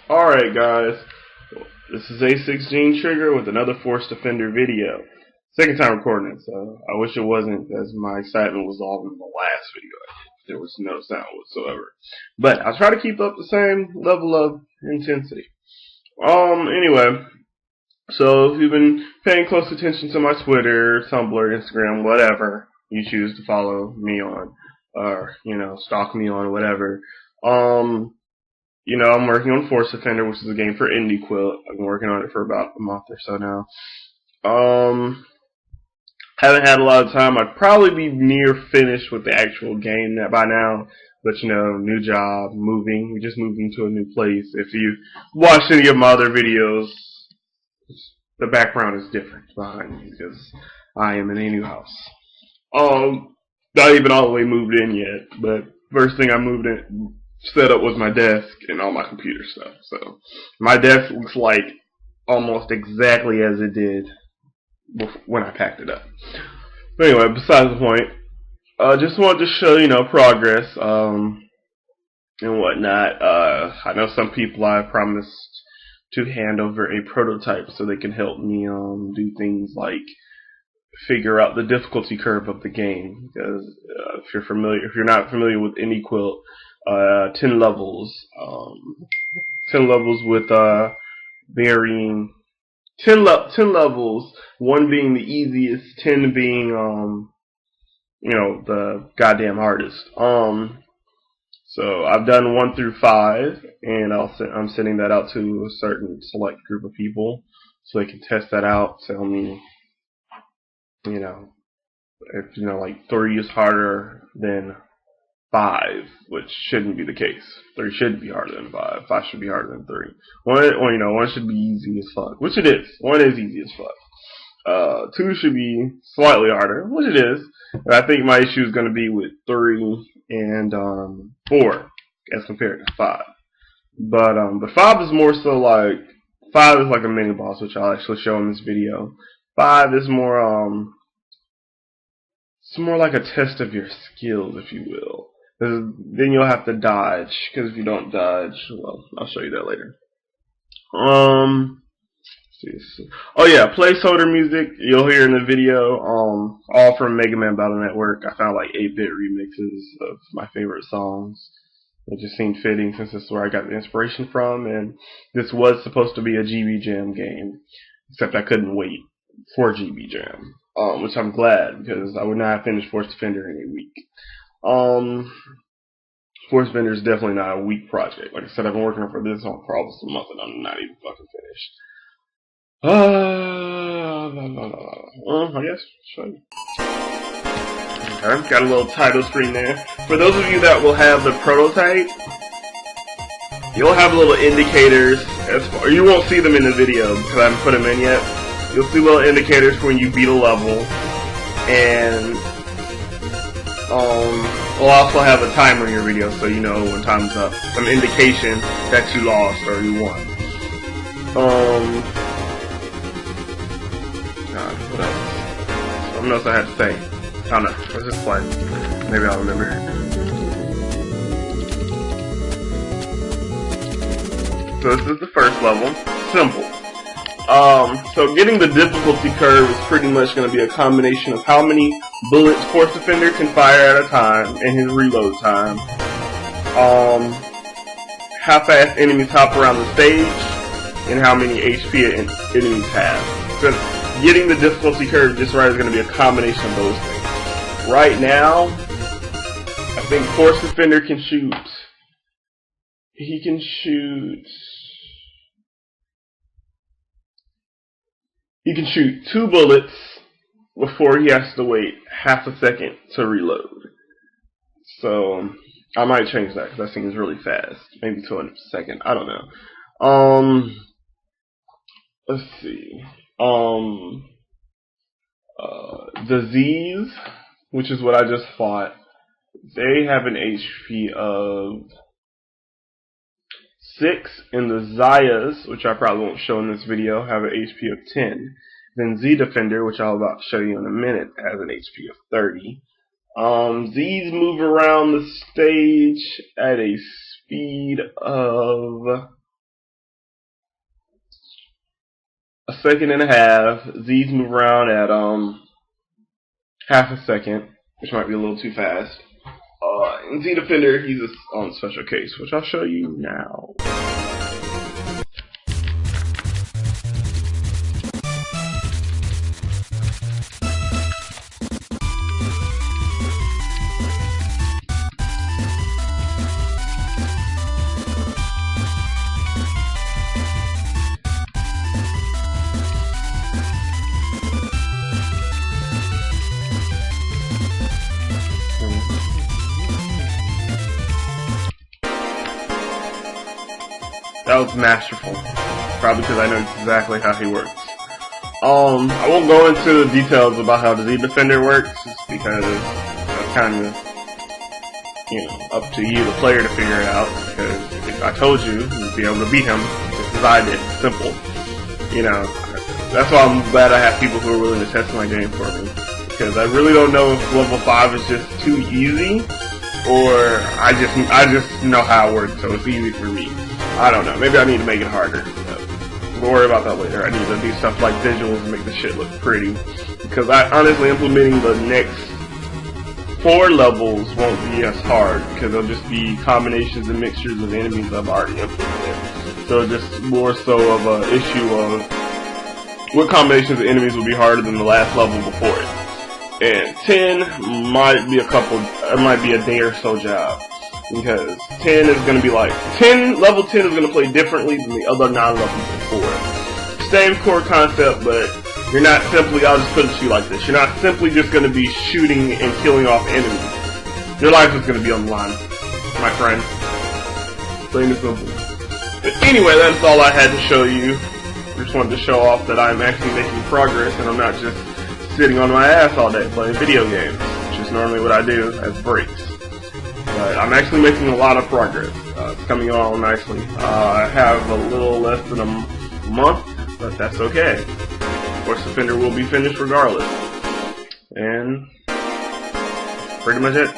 Alright guys, this is A6 Gene Trigger with another Force Defender video. Second time recording it, so I wish it wasn't, as my excitement was all in the last video. There was no sound whatsoever. But I'll try to keep up the same level of intensity. Anyway, so if you've been paying close attention to my Twitter, Tumblr, Instagram, whatever you choose to follow me on, or, stalk me on, whatever, I'm working on Force Defender, which is a game for Indie Quilt. I've been working on it for about a month or so now. Haven't had a lot of time. I'd probably be near finished with the actual game by now. But new job, moving. We're just moving to a new place. If you watched any of my other videos, the background is different behind me because I am in a new house. Not even all the way moved in yet, but first thing I moved in, set up was my desk and all my computer stuff. So my desk looks like almost exactly as it did when I packed it up. But anyway, besides the point, just wanted to show progress and whatnot. I know some people I promised to hand over a prototype so they can help me do things like figure out the difficulty curve of the game, because if you're not familiar with Indie Quilt, 10 levels, 10 levels with varying 10 levels, one being the easiest, 10 being the goddamn hardest. So I've done 1 through 5, and I'm sending that out to a certain select group of people so they can test that out, tell me if like 3 is harder than 5, which shouldn't be the case. 3 should be harder than 5. 5 should be harder than 3. One should be easy as fuck, which it is. 1 is easy as fuck. 2 should be slightly harder, which it is. But I think my issue is going to be with 3 and 4 as compared to 5. But 5 is more so like 5 is like a mini boss, which I'll actually show in this video. 5 is more it's more like a test of your skills, if you will. Then you'll have to dodge, because if you don't dodge, well, I'll show you that later. Oh yeah, placeholder music you'll hear in the video, all from Mega Man Battle Network. I found like 8-bit remixes of my favorite songs. It just seemed fitting since this is where I got the inspiration from, and this was supposed to be a GB Jam game, except I couldn't wait for GB Jam, which I'm glad, because I would not have finished Force Defender in a week. Force Defender is definitely not a weak project. Like I said, I've been working on for this for almost a month, and I'm not even fucking finished. I guess show you. Okay, got a little title screen there. For those of you that will have the prototype, you'll have little indicators. You won't see them in the video because I haven't put them in yet. You'll see little indicators for when you beat a level, and we'll also have a timer in your video so you know when time's up. Some indication that you lost or you won. God, what else? Something else I had to say. I don't know. Let's just play. Maybe I'll remember. So this is the first level. Simple. So getting the difficulty curve is pretty much going to be a combination of how many bullets Force Defender can fire at a time and his reload time, how fast enemies hop around the stage, and how many HP enemies have. So getting the difficulty curve just right is going to be a combination of those things. Right now, I think Force Defender can shoot. He can shoot 2 bullets before he has to wait half a second to reload. So I might change that because that seems really fast. Maybe to a second. I don't know. Let's see. The Z's, which is what I just fought, they have an HP of 6, and the Zayas, which I probably won't show in this video, have an HP of 10. Then Z Defender, which I'll about show you in a minute, has an HP of 30. Z's move around the stage at a speed of second and a half. Z's move around at half a second, which might be a little too fast. And Z Defender, he's on special case, which I'll show you now. That was masterful. Probably because I know exactly how he works. I won't go into the details about how the Z Defender works, just because it's kind of, up to you, the player, to figure it out. Because if I told you, you'd be able to beat him just as I did. Simple. That's why I'm glad I have people who are willing to test my game for me. Because I really don't know if level 5 is just too easy, or I just know how it works, so it's easy for me. I don't know. Maybe I need to make it harder. We'll worry about that later. I need to do stuff like visuals and make the shit look pretty. Because honestly, implementing the next 4 levels won't be as hard, because they'll just be combinations and mixtures of enemies I've already implemented. So just more so of an issue of what combinations of enemies will be harder than the last level before it. And 10 might be it might be a day or so job. Because 10 is going to be level 10 is going to play differently than the other 9 levels before. Same core concept, but you're not simply, I'll just put it to you like this, you're not simply just going to be shooting and killing off enemies. Your life is going to be on the line, my friend. Plain and simple. But anyway, that's all I had to show you. I just wanted to show off that I'm actually making progress and I'm not just sitting on my ass all day playing video games, which is normally what I do as breaks. But I'm actually making a lot of progress. It's coming along nicely. I have a little less than a month, but that's okay. Force Defender will be finished regardless. And pretty much it.